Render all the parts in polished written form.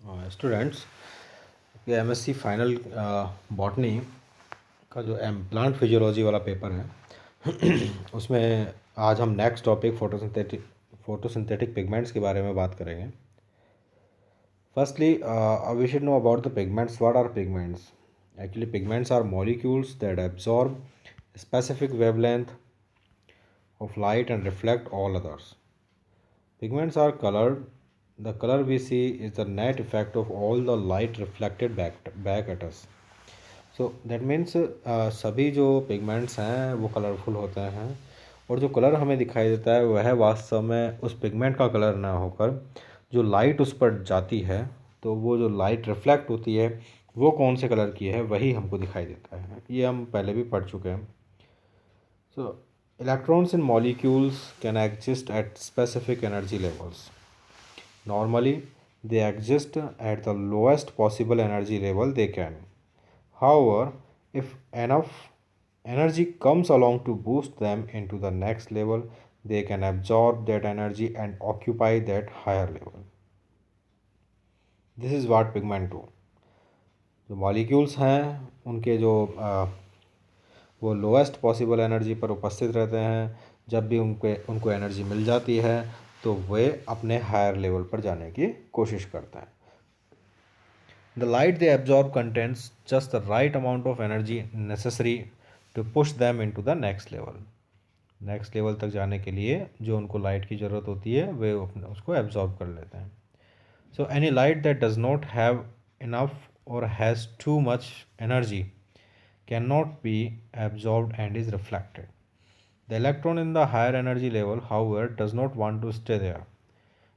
Students, ये MSc final botany का जो प्लांट फिजियोलॉजी वाला पेपर है उसमें आज हम नेक्स्ट टॉपिक फोटोसिंथेटिक पिगमेंट्स के बारे में बात करेंगे। Firstly we should know about the pigments. What are pigments? Actually, pigments are molecules that absorb a specific wavelength of light and reflect all others. Pigments are colored. The color we see is the net effect of all the light reflected back at us. So that means सभी जो pigments हैं वो colourful होते हैं, और जो colour हमें दिखाई देता है वह वास्तव में उस पिगमेंट का कलर ना होकर जो लाइट उस पर जाती है, तो वो जो लाइट रिफ्लेक्ट होती है वो कौन से कलर की है वही हमको दिखाई देता है। ये हम पहले भी पढ़ चुके हैं। सो electrons in molecules can exist at specific energy levels. Normally, they exist at the lowest possible energy level they can. However, if enough energy comes along to boost them into the next level, they can absorb that energy and occupy that higher level. This is what pigment do. जो molecules हैं उनके जो वो lowest possible energy पर उपस्थित रहते हैं। जब भी उनको एनर्जी मिल जाती है तो वे अपने हायर लेवल पर जाने की कोशिश करते हैं। The light they absorb contains just the right amount of energy necessary to push them into the next level. Next level तक जाने के लिए जो उनको लाइट की ज़रूरत होती है वे उसको एब्जॉर्ब कर लेते हैं। So any light that does not have enough or has too much energy can not be absorbed and is reflected. The electron in the higher energy level, however, does not want to stay there.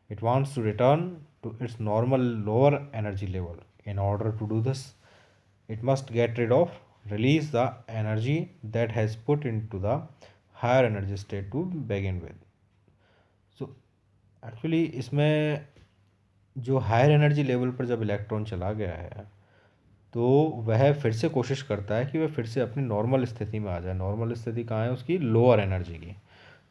It wants to return to its normal lower energy level. In order to do this, it must get rid of, release the energy that has put into the higher energy state to begin with. So, actually इसमें जो higher energy level पर जब electron चला गया है तो वह फिर से कोशिश करता है कि वह फिर से अपनी नॉर्मल स्थिति में आ जाए। नॉर्मल स्थिति कहाँ है? उसकी लोअर एनर्जी की।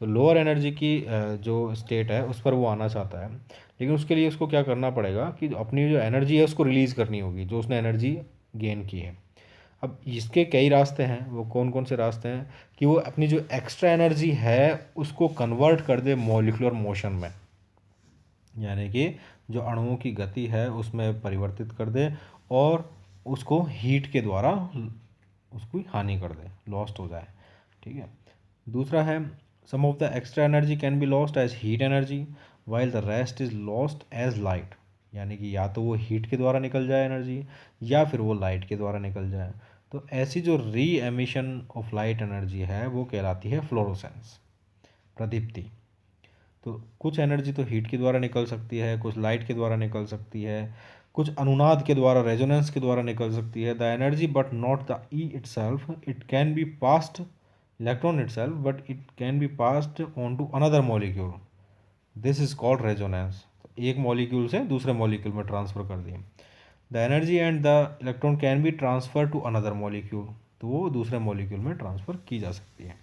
तो लोअर एनर्जी की जो स्टेट है उस पर वो आना चाहता है, लेकिन उसके लिए उसको क्या करना पड़ेगा कि अपनी जो एनर्जी है उसको रिलीज़ करनी होगी, जो उसने एनर्जी गेन की है। अब इसके कई रास्ते हैं। वो कौन कौन से रास्ते हैं कि वो अपनी जो एक्स्ट्रा एनर्जी है उसको कन्वर्ट कर दे मॉलिक्यूलर मोशन में, यानी कि जो अणुओं की गति है उसमें परिवर्तित कर दे और उसको हीट के द्वारा उसकी हानि कर दे, लॉस्ट हो जाए। ठीक है। दूसरा है sum of the extra energy can be lost as heat energy while the rest is lost as light, यानी कि या तो वो हीट के द्वारा निकल जाए एनर्जी या फिर वो लाइट के द्वारा निकल जाए। तो ऐसी जो री एमिशन ऑफ लाइट एनर्जी है वो कहलाती है फ्लोरोसेंस, प्रदीप्ति। तो कुछ एनर्जी तो हीट के द्वारा निकल सकती है, कुछ लाइट के द्वारा निकल सकती है, कुछ अनुनाद के द्वारा, रेजोनेंस के द्वारा निकल सकती है। The energy but not the e itself, it can be passed electron itself but it can be passed on to another molecule. This is called resonance. एक मॉलिक्यूल से दूसरे मॉलिक्यूल में transfer कर दिए. The energy and the electron can be transfer to another molecule, तो वो दूसरे molecule में ट्रांसफ़र की जा सकती है।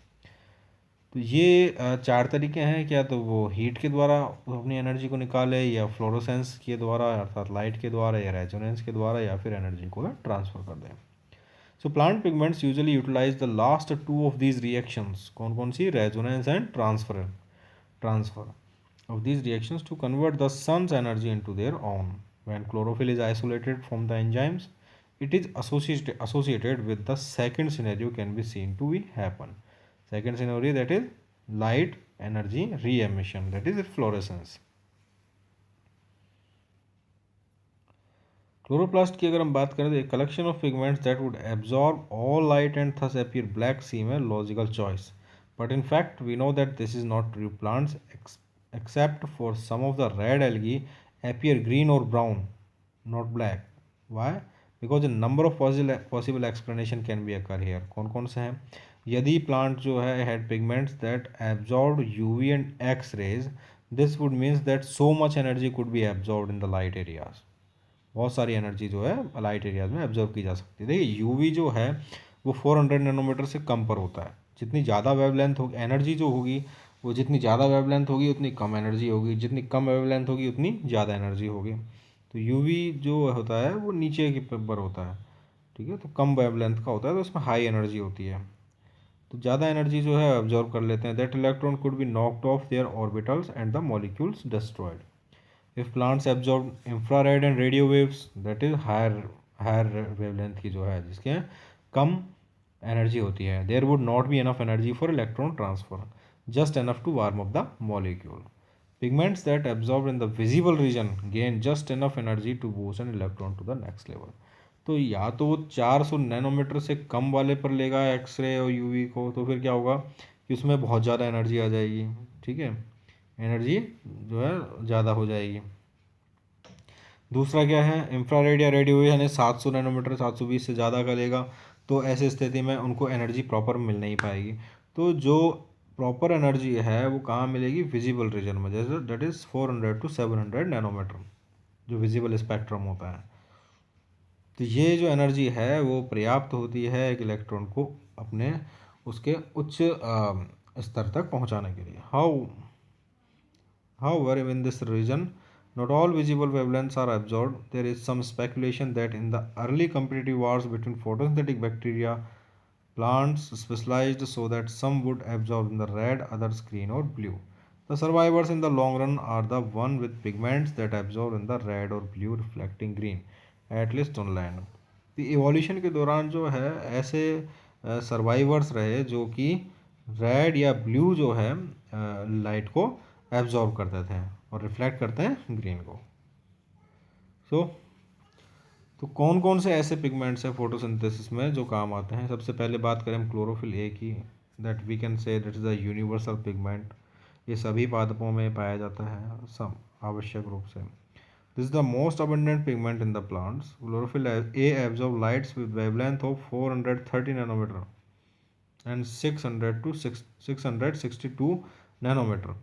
तो ये चार तरीके हैं, क्या तो वो हीट के द्वारा अपनी एनर्जी को निकाले, या फ्लोरोसेंस के द्वारा अर्थात लाइट के द्वारा, या रेजोनेंस के द्वारा, या फिर एनर्जी को ट्रांसफ़र कर दें। So plant pigments usually utilise the last two of these reactions. कौन कौन सी? Resonance and transfer of these reactions to convert the sun's energy into their own. When chlorophyll is isolated from the enzymes, it is associated with the second scenario can be seen to be happen. Second scenario, that is light energy re-emission, that is fluorescence. Chloroplast की अगर हम बात करें तो एक collection of pigments that would absorb all light and thus appear black seem a logical choice, but in fact we know that this is not true. Plants except for some of the red algae appear green or brown, not black. Why? Because a number of possible explanation can be occur here. कौन कौन से हैं? यदि plant जो है had pigments that absorbed UV and X rays, this would means that so much energy could be absorbed in the light areas. बहुत सारी energy जो है लाइट एरियाज में एब्जॉर्ब की जा सकती है। देखिए यूवी जो है वो 400 नैनोमीटर से कम पर होता है। जितनी ज़्यादा वेवलेंथ होगी, एनर्जी जो होगी वो जितनी ज़्यादा वेवलेंथ होगी उतनी कम एनर्जी होगी, जितनी कम वेवलेंथ होगी उतनी ज़्यादा एनर्जी होगी। तो तो यूवी जो होता है वो नीचे की पर होता है, ठीक है, तो कम वेवलेंथ का होता है, तो उसमें हाई एनर्जी होती है, तो ज़्यादा एनर्जी जो है अब्जॉर्ब कर लेते हैं। That electron could be knocked off their orbitals and the molecules destroyed. If plants absorb infrared and radio waves, that is higher higher wavelength की जो है, जिसके कम एनर्जी होती है, there would not be enough energy for electron transfer, just enough to warm up the molecule. Pigments that absorb in the visible region gain just enough energy to boost an electron to the next level। तो या तो वो 400 nanometre से कम वाले पर लेगा x ray और UV को, तो फिर क्या होगा कि उसमें बहुत ज़्यादा एनर्जी आ जाएगी, ठीक है, एनर्जी जो है ज़्यादा हो जाएगी। दूसरा क्या है, इंफ्रारेड या रेडियो वेव यानी 700 नैनोमीटर 720 से ज़्यादा का लेगा, तो ऐसी स्थिति में उनको एनर्जी प्रॉपर मिल नहीं पाएगी। तो जो प्रॉपर एनर्जी है वो कहाँ मिलेगी, विजिबल रीजन में, जैसे दैट इज़ 400 to 700 नैनोमीटर जो विजिबल स्पेक्ट्रम होता है। तो ये जो एनर्जी है वो पर्याप्त होती है एक इलेक्ट्रॉन को अपने उसके उच्च स्तर तक पहुंचाने के लिए। However, in this region, not all visible wavelengths are absorbed. There is some speculation that in the early competitive wars between photosynthetic bacteria, plants specialized so that some would absorb in the red, others green or blue. The survivors in the long run are the one with pigments that absorb in the red or blue reflecting green, at least on land. तो evolution के दौरान जो है ऐसे survivors रहे जो कि red या ब्लू जो है लाइट को एब्जॉर्ब करते थे और रिफ्लेक्ट करते हैं ग्रीन को। तो कौन कौन से ऐसे पिगमेंट्स हैं फोटोसिंथेसिस में जो काम आते हैं। सबसे पहले बात करें हम क्लोरोफिल ए की, that we can say that is the universal pigment. ये सभी पादपों में पाया जाता है सब आवश्यक रूप से। This is the most abundant pigment in the plants. Chlorophyll a absorb lights with wavelength of 430 nanometer and 662 nanometer.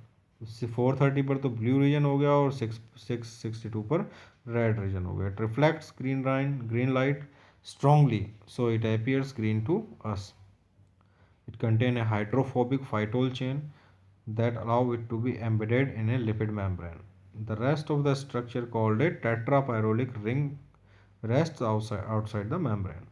430 पर तो ब्लू रीजन हो गया और 662 पर रेड रीजन हो गया। It reflects green light strongly, so it appears green to us. It contains a hydrophobic phytol chain that allow it to be embedded in a lipid membrane. The rest of the structure, called a tetrapyrrolic ring, rests outside the membrane.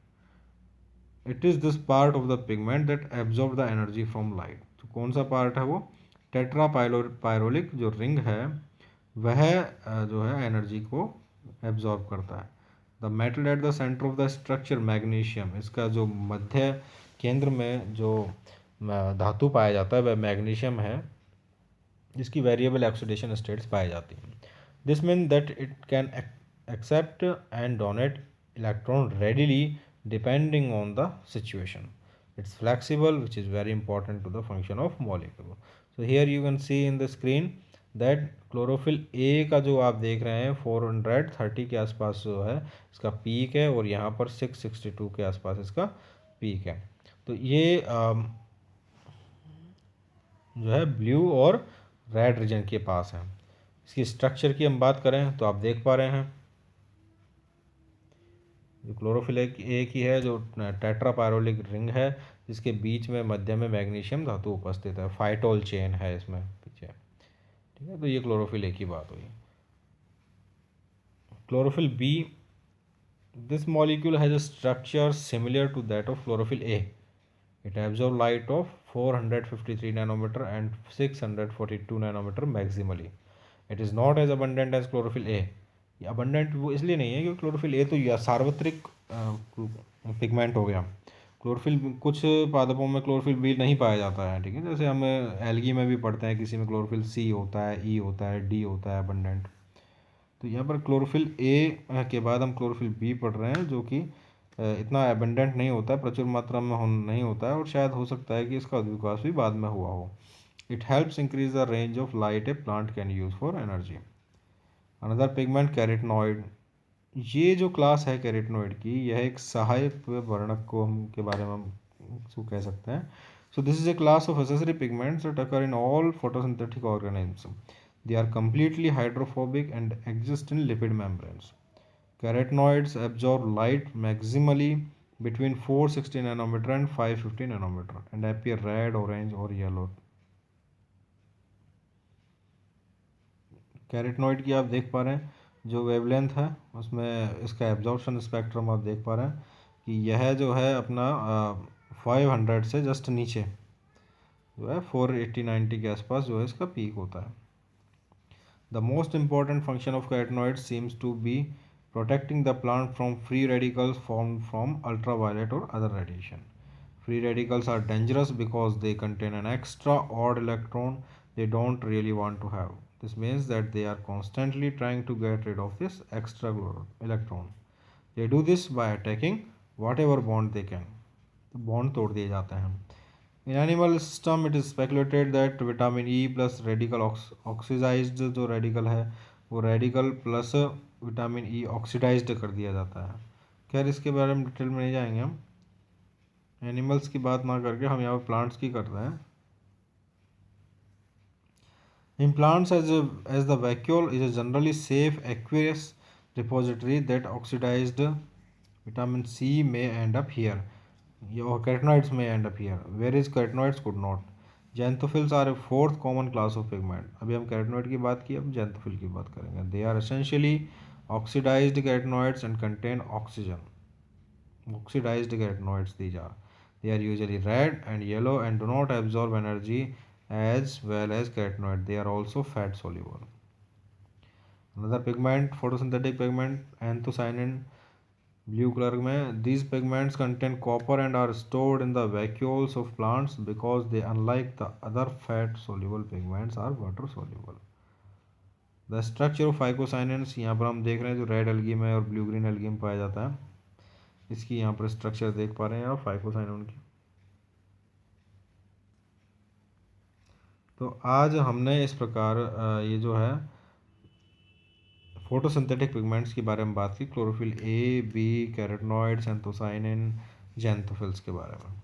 It is this part of the pigment that absorbs the energy from light. तो कौन सा part है वो, टेट्रापायरोलिक जो ring है वह जो है एनर्जी को एब्जॉर्ब करता है। The metal at the centre of the structure magnesium, इसका जो मध्य केंद्र में जो धातु पाया जाता है वह मैग्नीशियम है, जिसकी वेरिएबल ऑक्सीडेशन स्टेट्स पाई जाती हैं। This mean that it can accept and donate electron readily depending on the situation. It's flexible, which is very important to the function of molecule. So here you can see in the screen that chlorophyll A का जो आप देख रहे हैं 430 के आसपास जो है इसका पीक है और यहाँ पर 662 के आसपास इसका पीक है। तो ये जो है ब्लू और रेड रीजन के पास है। इसकी स्ट्रक्चर की हम बात करें तो आप देख पा रहे हैं जो क्लोरोफिल ए की है जो टेट्रापायरोलिक रिंग है जिसके बीच में मध्य में मैग्नीशियम धातु उपस्थित है, फाइटोल चेन है इसमें पीछे, ठीक है। तो ये क्लोरोफिल ए की बात हुई। Chlorophyll B, this molecule has a structure similar to that of chlorophyll A. It absorb light of 453 nanometer and 642 nanometer maximally. It is not as abundant as chlorophyll A. Abundant वो इसलिए नहीं है क्योंकि chlorophyll A तो यह सार्वत्रिक pigment हो गया। क्लोरोफिल कुछ पादपों में क्लोरोफिल बी नहीं पाया जाता है, ठीक है, जैसे हम एल्गी में भी पढ़ते हैं किसी में क्लोरोफिल सी होता है, ई होता है, डी होता है अबंडेंट। तो यहाँ पर क्लोरोफिल ए के बाद हम क्लोरोफिल बी पढ़ रहे हैं जो कि इतना अबंडेंट नहीं होता है, प्रचुर मात्रा में नहीं होता है और शायद हो सकता है कि इसका विकास भी बाद में हुआ हो। It helps increase the range of light a plant can use for energy. Another pigment carotenoid. ये जो क्लास है कैरेटनॉइड की यह एक सहायक वर्णक को हम के बारे में हम इसको कह सकते हैं। So this is a class of accessory pigments that occur in all photosynthetic organism. They are completely hydrophobic and exist in lipid membranes. Carotenoids absorb light maximally between 460 nanometer and 550 nanometer and appear red, orange or yellow. कैरेटनॉइड की आप देख पा रहे हैं जो wavelength है उसमें इसका एब्जॉर्प्शन स्पेक्ट्रम आप देख पा रहे हैं कि यह जो है अपना 500 से जस्ट नीचे जो है 480-90 के आसपास जो है इसका पीक होता है। The most important function of carotenoids seems to be protecting the plant from free radicals formed from ultraviolet or other radiation. Free radicals are dangerous because they contain an extra odd electron they don't really want to have. This means that they are constantly trying to get rid of this extra electron. They do this by attacking whatever bond they can. तो bond तोड़ दिए जाते हैं। In animal system it is speculated that vitamin E plus radical oxidized जो radical है वो radical plus vitamin E oxidized कर दिया जाता है। खैर इसके बारे में डिटेल में नहीं जाएंगे हम, एनिमल्स की बात ना करके हम यहाँ पर प्लांट्स की कर रहे हैं। In plants as the vacuole is a generally safe aqueous repository that oxidized vitamin C may end up here, or carotenoids may end up here, whereas carotenoids could not. Xanthophylls are a fourth common class of pigment. अभी हम carotenoid की बात की, अब xanthophylls की बात करेंगे। They are essentially oxidized carotenoids and contain oxygen. Oxidized carotenoids these are. They are usually red and yellow and do not absorb energy as well as carotenoid. They are also fat soluble. Another pigment, photosynthetic pigment, anthocyanin, blue color में, these pigments contain copper and are stored in the vacuoles of plants because they, unlike the other fat soluble pigments, are water soluble. The structure of phycocyanins यहाँ पर हम देख रहे हैं जो red algae में और ब्लू ग्रीन एल्गी में पाया जाता है, इसकी यहाँ पर स्ट्रक्चर देख पा रहे हैं आप फाइकोसाइनिन की। तो आज हमने इस प्रकार ये जो है फोटोसिंथेटिक पिगमेंट्स के बारे में बात की, chlorophyll A, B, carotenoids, anthocyanin, ज़ैंथोफिल्स के बारे में।